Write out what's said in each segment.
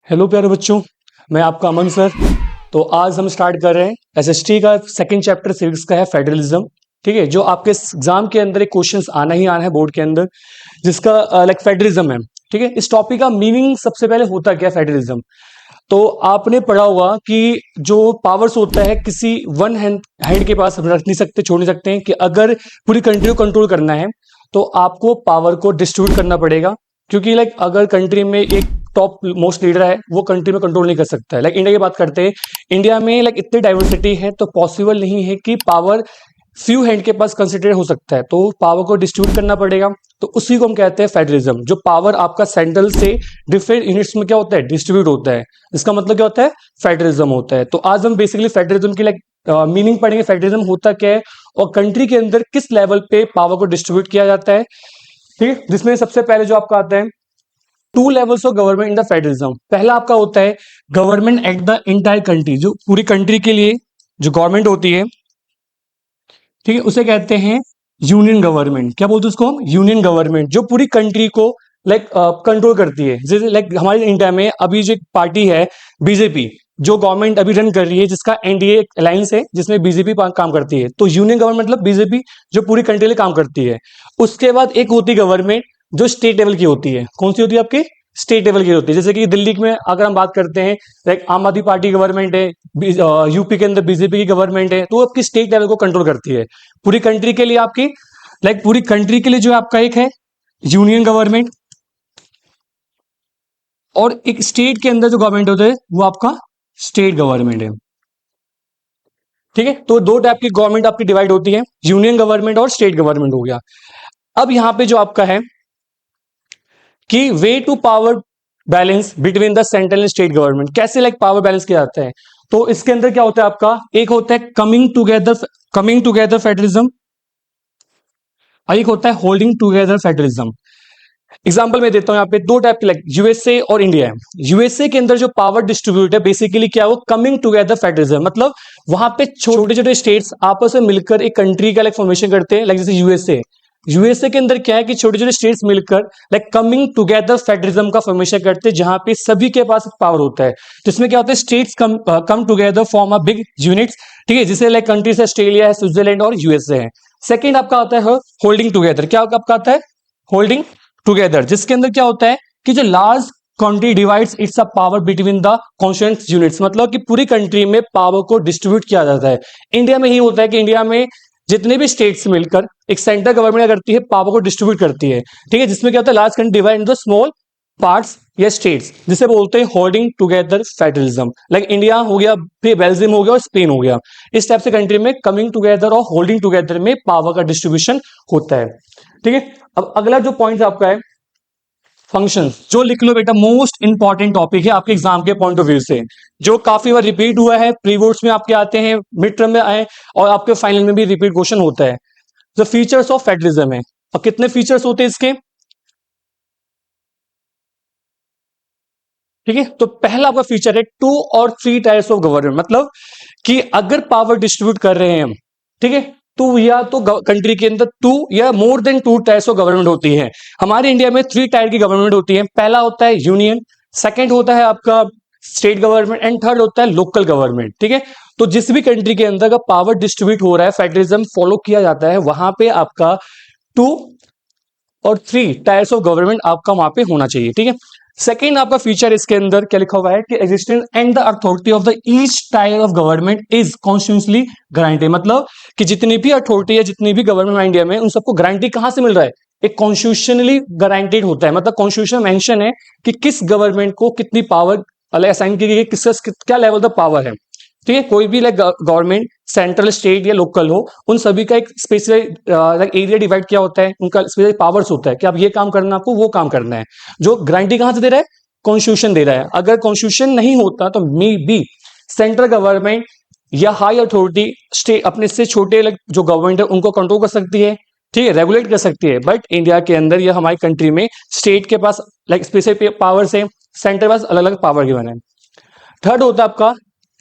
Hello प्यारे बच्चों, मैं आपका अमन सर। तो आज हम स्टार्ट कर रहे हैं एसएसटी का सेकंड चैप्टर सिविक्स का है फेडरलिज्म। ठीक है, जो आपके एग्जाम के अंदर एक क्वेश्चंस आना ही आना है बोर्ड के अंदर, जिसका लाइक फेडरलिज्म है। ठीक है, इस टॉपिक का मीनिंग सबसे पहले होता क्या है फेडरलिज्म। तो आपने पढ़ा होगा कि जो पावर्स होता है किसी वन हैंड के पास हम रख नहीं सकते, छोड़ नहीं सकते हैं। कि अगर पूरी कंट्री को कंट्रोल करना है तो आपको पावर को डिस्ट्रीब्यूट करना पड़ेगा, क्योंकि लाइक अगर कंट्री में एक टॉप मोस्ट लीडर है वो कंट्री में कंट्रोल नहीं कर सकता है। लाइक इंडिया की बात करते हैं, इंडिया में लाइक इतनी डाइवर्सिटी है तो पॉसिबल नहीं है कि पावर फ्यू हैंड के पास कंसिडर हो सकता है, तो पावर को डिस्ट्रीब्यूट करना पड़ेगा। तो उसी को हम कहते हैं फेडरलिज्म। जो पावर आपका सेंट्रल से डिफरेंट यूनिट्स में क्या होता है, डिस्ट्रीब्यूट होता है, इसका मतलब क्या होता है, फेडरलिज्म होता है। तो आज हम बेसिकली फेडरलिज्म की लाइक मीनिंग पढ़ेंगे, फेडरलिज्म होता क्या है और कंट्री के अंदर किस लेवल पे पावर को डिस्ट्रीब्यूट किया जाता है। ठीक है, जिसमें सबसे पहले जो आपका आता है two levels of government in the federalism. पहला आपका होता है government at the entire country, जो पूरी कंट्री के लिए जो गवर्नमेंट होती है, ठीक है, उसे कहते हैं यूनियन गवर्नमेंट। क्या बोलते हैं उसको हम, यूनियन गवर्नमेंट, जो पूरी कंट्री को लाइक कंट्रोल करती है। जैसे लाइक हमारे इंडिया में अभी जो पार्टी है बीजेपी, जो गवर्नमेंट अभी रन कर रही है, जिसका एनडीए अलायंस है, जिसमें बीजेपी काम करती है। तो यूनियन गवर्नमेंट मतलब बीजेपी जो पूरी कंट्री के लिए काम करती है। उसके बाद एक होती है गवर्नमेंट जो स्टेट लेवल की होती है। कौन सी होती है आपकी, स्टेट लेवल की होती है। जैसे कि दिल्ली में अगर हम बात करते हैं, लाइक आम आदमी पार्टी गवर्नमेंट है, यूपी के अंदर बीजेपी की गवर्नमेंट है, तो वो आपकी स्टेट लेवल को कंट्रोल करती है। पूरी कंट्री के लिए आपकी लाइक पूरी कंट्री के लिए जो आपका एक है यूनियन गवर्नमेंट, और एक स्टेट के अंदर जो गवर्नमेंट होता है वो आपका स्टेट गवर्नमेंट है। ठीक है, तो दो टाइप की गवर्नमेंट आपकी डिवाइड होती है, यूनियन गवर्नमेंट और स्टेट गवर्नमेंट हो गया। अब यहां पे जो आपका है कि way to power balance between the central and state government, कैसे लाइक पावर बैलेंस किया जाता है। तो इसके अंदर क्या होता है आपका, एक होता है कमिंग टुगेदर फेडरलिज्म, और एक होता है होल्डिंग टुगेदर फेडरलिज्म। एग्जांपल मैं देता हूं, यहाँ पे दो टाइप के लाइक यूएसए और इंडिया है। यूएसए के अंदर जो पावर डिस्ट्रीब्यूट है बेसिकली क्या, वो कमिंग टुगेदर फेडरलिज्म, मतलब वहां पे छोटे छोटे स्टेट्स आपस में मिलकर एक कंट्री का लाइक फॉर्मेशन करते हैं। लाइक जैसे यूएसए के अंदर क्या है कि छोटे छोटे स्टेट्स मिलकर लाइक कमिंग टुगेदर फेडरलिज्म का फॉर्मेशन करते हैं, जहां पे सभी के पास पावर होता है। जिसमें क्या होता है, states come together form a big units. ठीक है, जिसे लाइक कंट्रीज ऑस्ट्रेलिया है, स्विट्जरलैंड और यूएसए है। सेकंड आपका आता है होल्डिंग टुगेदर। क्या आपका आता है, होल्डिंग टुगेदर, जिसके अंदर क्या होता है कि जो large country divides it's a power between the constituent units, मतलब कि पूरी कंट्री में पावर को डिस्ट्रीब्यूट किया जाता है। इंडिया में ही होता है कि इंडिया में जितने भी स्टेट्स मिलकर एक सेंट्रल गवर्नमेंट करती है, पावर को डिस्ट्रीब्यूट करती है। ठीक है, जिसमें क्या होता है, large country divide in the small parts या स्टेट्स, जिसे बोलते हैं holding together federalism. Like India हो गया, फिर बेल्जियम हो गया और स्पेन हो गया। इस टाइप से कंट्री में कमिंग टुगेदर और होल्डिंग टुगेदर में पावर का डिस्ट्रीब्यूशन होता है। ठीक है, अब अगला जो पॉइंट आपका है फंक्शंस, जो लिख लो बेटा, मोस्ट इंपॉर्टेंट टॉपिक है आपके एग्जाम के पॉइंट ऑफ व्यू से, जो काफी बार रिपीट हुआ है, प्री बोर्ड्स में आपके आते हैं, मिड टर्म में आए और आपके फाइनल में भी रिपीट क्वेश्चन होता है। जो फीचर्स ऑफ फेडरलिज्म है, और कितने फीचर्स होते हैं इसके। ठीक है, तो पहला आपका फीचर है टू और थ्री टायर्स ऑफ गवर्नमेंट, मतलब कि अगर पावर डिस्ट्रीब्यूट कर रहे हैं हम, ठीक है, तो या तो कंट्री के अंदर टू या more than two tiers of government होती है। हमारे इंडिया में थ्री टायर की गवर्नमेंट होती है। पहला होता है यूनियन, सेकंड होता है आपका स्टेट गवर्नमेंट, एंड थर्ड होता है लोकल गवर्नमेंट। ठीक है, तो जिस भी कंट्री के अंदर का पावर डिस्ट्रीब्यूट हो रहा है, फेडरलिज्म फॉलो किया जाता है, वहां पे आपका टू और थ्री टायर्स ऑफ गवर्नमेंट आपका वहां पे होना चाहिए। ठीक है, सेकेंड आपका फीचर इसके अंदर क्या लिखा हुआ है कि existence and the authority of the each tyre of government is constitutionally guarantee, मतलब कि जितनी भी अथॉरिटी है, जितनी भी गवर्नमेंट इंडिया में, उन सबको गारंटी कहां से मिल रहा है, एक कॉन्स्टिट्यूशनली गारंटीड होता है। मतलब कॉन्स्टिट्यूशन मेंशन है कि किस गवर्नमेंट को कितनी पावर असाइन की गई है, किसका क्या लेवल द पावर है। ठीक है, कोई भी लाइक गवर्नमेंट सेंट्रल स्टेट या लोकल हो, उन सभी का एक स्पेसिफिक लाइक एरिया डिवाइड किया होता है, उनका स्पेसिफिक पावर्स होता है कि आप ये काम करना, आपको वो काम करना है। जो गारंटी कहां से दे रहा है, कॉन्स्टिट्यूशन दे रहा है। अगर कॉन्स्टिट्यूशन नहीं होता तो मे बी सेंट्रल गवर्नमेंट या हाई अथॉरिटी स्टेट अपने से छोटे लाइक जो गवर्नमेंट है उनको कंट्रोल कर सकती है, ठीक है, रेगुलेट कर सकती है। बट इंडिया के अंदर या हमारी कंट्री में स्टेट के पास लाइक स्पेसिफिक पावर्स है, सेंटर के पास अलग अलग पावर गिवन है। थर्ड होता है आपका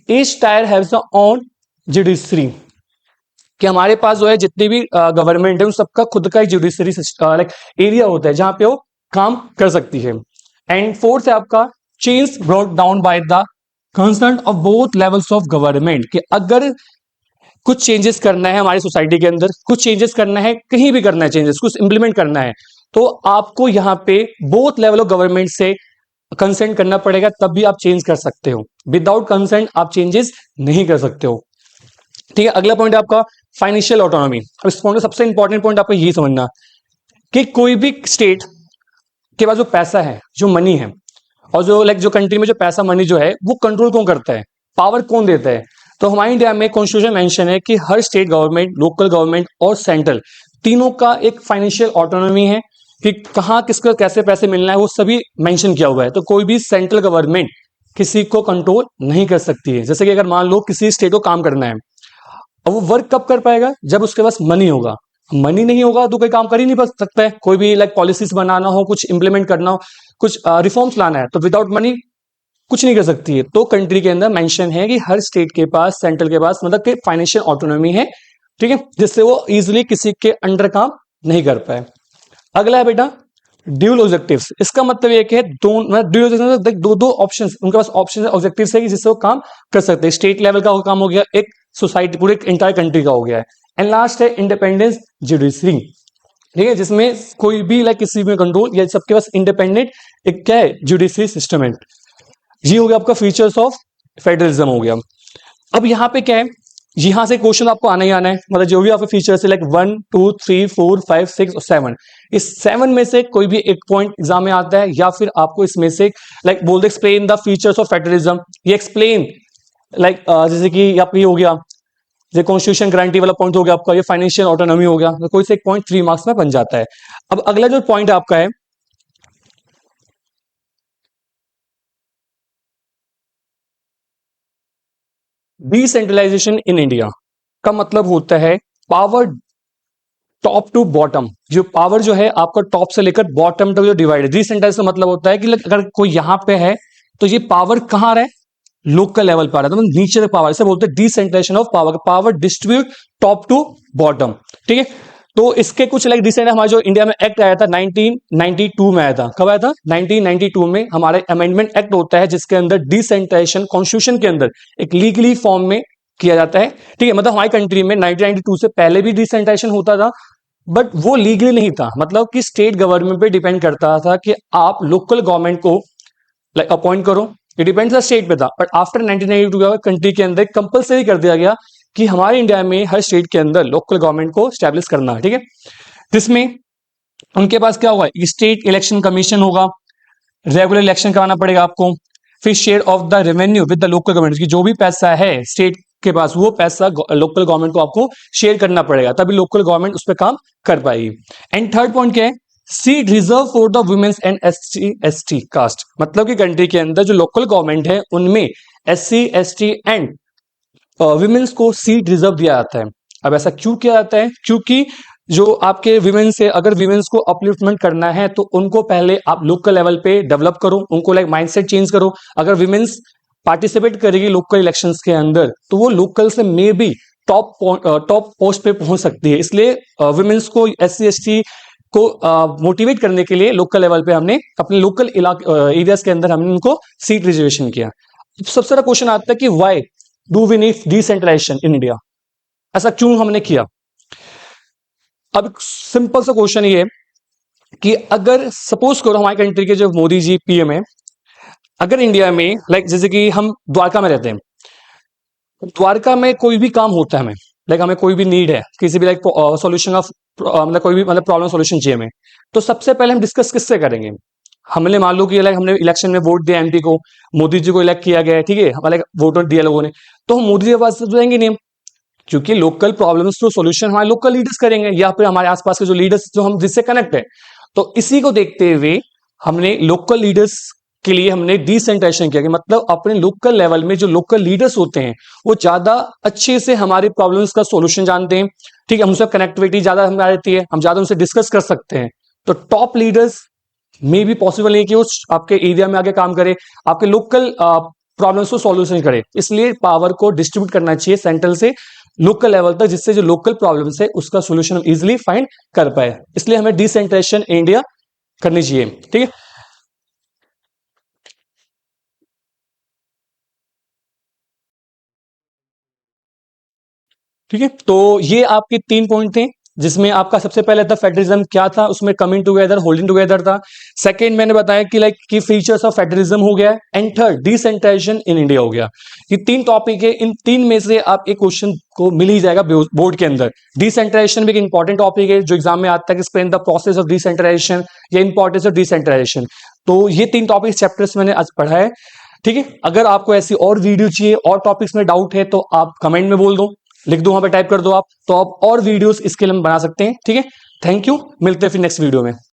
each tyre haves own judiciary, कि हमारे पास जो है जितनी भी गवर्नमेंट है उन सबका खुद का एक जुडिशरी लाइक एरिया होता है जहां पे वो काम कर सकती है। एंड फोर्थ है आपका change brought down by the concern of both levels of government, कि अगर कुछ चेंजेस करना है हमारी सोसाइटी के अंदर, कुछ चेंजेस करना है, कहीं भी करना है चेंजेस, कुछ इंप्लीमेंट करना है, तो आपको यहां पे बोथ लेवल ऑफ गवर्नमेंट से कंसेंट करना पड़ेगा, तब भी आप चेंज कर सकते हो। विदाउट कंसेंट आप चेंजेस नहीं कर सकते हो। ठीक है, अगला पॉइंट है आपका फाइनेंशियल ऑटोनॉमी। इस पॉइंट में सबसे इंपॉर्टेंट पॉइंट आपको ये समझना कि कोई भी स्टेट के पास जो पैसा है, जो मनी है, और जो जो कंट्री में जो पैसा मनी जो है वो कंट्रोल कौन करता है, पावर कौन देता है, तो हमारे इंडिया में कॉन्स्टिट्यूशन मेंशन है कि हर स्टेट गवर्नमेंट, लोकल गवर्नमेंट और सेंट्रल तीनों का एक फाइनेंशियल ऑटोनॉमी है कि कहाँ किसको कैसे पैसे मिलना है, वो सभी मेंशन किया हुआ है। तो कोई भी सेंट्रल गवर्नमेंट किसी को कंट्रोल नहीं कर सकती है। जैसे कि अगर मान लो किसी स्टेट को काम करना है, अब वो वर्क कब कर पाएगा, जब उसके पास मनी होगा। मनी नहीं होगा तो कोई काम कर ही नहीं सकता है। कोई भी पॉलिसीज बनाना हो, कुछ इंप्लीमेंट करना हो, कुछ रिफॉर्म्स लाना है, तो विदाउट मनी कुछ नहीं कर सकती है। तो कंट्री के अंदर मेंशन है कि हर स्टेट के पास, सेंट्रल के पास मतलब कि फाइनेंशियल ऑटोनॉमी है, ठीक है, जिससे वो इजिली किसी के अंडर काम नहीं कर पाए। अगला है बेटा ड्यूल ऑब्जेक्टिव्स। इसका मतलब ये कि है दो दो ऑप्शंस, उनके पास ऑप्शन ऑब्जेक्टिव्स है कि जिससे वो काम कर सकते हैं। स्टेट लेवल का काम हो गया, एक सोसाइटी पूरे इंटायर कंट्री का हो गया है। एंड लास्ट है इंडिपेंडेंस जुडिशरी, ठीक है, जिसमें कोई भी किसी में कंट्रोल या सबके पास इंडिपेंडेंट एक क्या है, जुडिशरी सिस्टम है। ये हो गया आपका फीचर्स ऑफ फेडरलिज्म हो गया। अब यहाँ पे क्या है, यहां से क्वेश्चन आपको आना ही आना है, मतलब जो भी आपके फीचर्स है 1 2 3 4 5 6 और 7, इस 7 में से कोई भी एक पॉइंट एग्जाम में आता है, या फिर आपको इसमें से बोल they explain the features of federalism, ये एक्सप्लेन जैसे कि आपका ये हो गया, ये कॉन्स्टिट्यूशन गारंटी वाला पॉइंट हो गया आपका, ये फाइनेंशियल ऑटोनॉमी हो गया, तो कोई से एक पॉइंट 3 मार्क्स में बन जाता है। अब अगला जो पॉइंट आपका है डिसेंट्रलाइजेशन इन इंडिया, का मतलब होता है पावर टॉप टू बॉटम, जो पावर जो है आपका टॉप से लेकर बॉटम तक जो डिवाइड है। डिसेंट्रलाइज का मतलब होता है कि अगर कोई यहां पे है तो ये पावर कहां रहे, लोकल लेवल पर आ रहा है, तो नीचे तक पावर, इसे बोलते हैं decentralisation of power, power distribute top to bottom, ठीक है। तो इसके कुछ रिसेंट हमारा जो इंडिया में एक्ट आया था 1992 में आया था। कब आया था? 1992 में हमारे अमेंडमेंट एक्ट होता है, जिसके अंदर डिसेंट्रलाइजेशन कॉन्स्टिट्यूशन के अंदर एक लीगली फॉर्म में किया जाता है, ठीक है। मतलब हमारी कंट्री में 1992 से पहले भी डिसेंट्रलाइजेशन होता था, बट वो लीगली नहीं था, मतलब कि स्टेट गवर्नमेंट पे डिपेंड करता था कि आप लोकल गवर्नमेंट को अपॉइंट करो, ये डिपेंड था स्टेट पे था। बट आफ्टर 1992 कंट्री के अंदर कंपलसरी कर दिया गया कि हमारे इंडिया में हर स्टेट के अंदर लोकल गवर्नमेंट को स्टैब्लिश करना है, ठीक है। जिसमें उनके पास क्या होगा, स्टेट इलेक्शन कमीशन होगा, रेगुलर इलेक्शन कराना पड़ेगा आपको, फिर share of the revenue with the local government, की जो भी पैसा है स्टेट के पास, वो पैसा लोकल गवर्नमेंट को आपको शेयर करना पड़ेगा, तभी लोकल गवर्नमेंट उस पर काम कर पाएगी। एंड थर्ड पॉइंट क्या है, seat reserve for the womens and SC caste, मतलब कि कंट्री के अंदर जो लोकल गवर्नमेंट है उनमें एससी एसटी एंड वुमेन्स को सीट रिजर्व दिया जाता है। अब ऐसा क्यों किया जाता है? क्योंकि जो आपके विमेन से, अगर विमेन्स को अपलिफ्टमेंट करना है तो उनको पहले आप लोकल लेवल पे डेवलप करो, उनको माइंडसेट चेंज करो। अगर विमेन्स पार्टिसिपेट करेगी लोकल इलेक्शंस के अंदर तो वो लोकल से मे बी टॉप पोस्ट पे पहुंच सकती है। इसलिए विमेन्स को, एससी एसटी को मोटिवेट करने के लिए लोकल लेवल पे हमने अपने लोकल एरियाज के अंदर हमने उनको सीट रिजर्वेशन किया। सबसे बड़ा क्वेश्चन आता है कि why do we need decentralisation in India, ऐसा क्यों हमने किया? अब सिंपल सा क्वेश्चन ये कि अगर सपोज करो हमारी कंट्री के जो मोदी जी पीएम है, अगर इंडिया में जैसे कि हम द्वारका में रहते हैं, द्वारका में कोई भी काम होता है, हमें हमें कोई भी नीड है, किसी भी सॉल्यूशन ऑफ कोई भी प्रॉब्लम सॉल्यूशन चाहिए हमें, तो सबसे पहले हम डिस्कस किससे करेंगे? हमने मान लो कि हमने इलेक्शन में वोट दिया, एमपी को, मोदी जी को इलेक्ट किया गया है, ठीक है, हमारे वोट दिया लोगों ने, तो हम मोदी जी के पास तो जाएंगे नहीं, क्योंकि लोकल प्रॉब्लम्स तो सॉल्यूशन हमारे लोकल लीडर्स करेंगे, या फिर हमारे आसपास के जो लीडर्स जो हम जिससे कनेक्ट है। तो इसी को देखते हुए हमने लोकल लीडर्स के लिए हमने डिसेंट्रलाइजेशन किया, कि मतलब अपने लोकल लेवल में जो लोकल लीडर्स होते हैं वो ज्यादा अच्छे से हमारे प्रॉब्लम्स का सॉल्यूशन जानते हैं, ठीक है, हमसे कनेक्टिविटी ज्यादा हमारी रहती है, हम ज्यादा उनसे डिस्कस कर सकते हैं। तो टॉप लीडर्स में भी पॉसिबल है कि वो आपके एरिया में आके काम करे, आपके लोकल प्रॉब्लम्स को सॉल्यूशन करे। इसलिए पावर को डिस्ट्रीब्यूट करना चाहिए सेंट्रल से लोकल लेवल तक, जिससे जो लोकल प्रॉब्लम्स है उसका सॉल्यूशन हम इजीली फाइंड कर पाए। इसलिए हमें डिसेंट्रलाइजेशन इंडिया करनी चाहिए, ठीक है। ठीक है, तो ये आपके 3 पॉइंट थे, जिसमें आपका सबसे पहले था फेडरलिज्म क्या था, उसमें कमिंग टुगेदर, होल्डिंग टुगेदर था। सेकंड मैंने बताया कि लाइक की फीचर्स ऑफ फेडरलिज्म हो गया, and third decentralization in India हो गया। ये 3 टॉपिक है, इन 3 में से आप एक क्वेश्चन को मिल ही जाएगा बोर्ड के अंदर। डिसेंट्रलाइजेशन भी एक इंपॉर्टेंट टॉपिक है जो एग्जाम में आता है, explain the process of decentralization या इंपॉर्टेंस ऑफ डिसेंट्रलाइजेशन। तो ये 3 टॉपिक चैप्टर्स मैंने आज पढ़ा है। ठीक है, अगर आपको ऐसी और वीडियो चाहिए और टॉपिक्स में डाउट है तो आप कमेंट में बोल दो, लिख दो, वहां पे टाइप कर दो आप, तो आप और वीडियोस इसके लिए हम बना सकते हैं। ठीक है, थैंक यू, मिलते हैं फिर नेक्स्ट वीडियो में।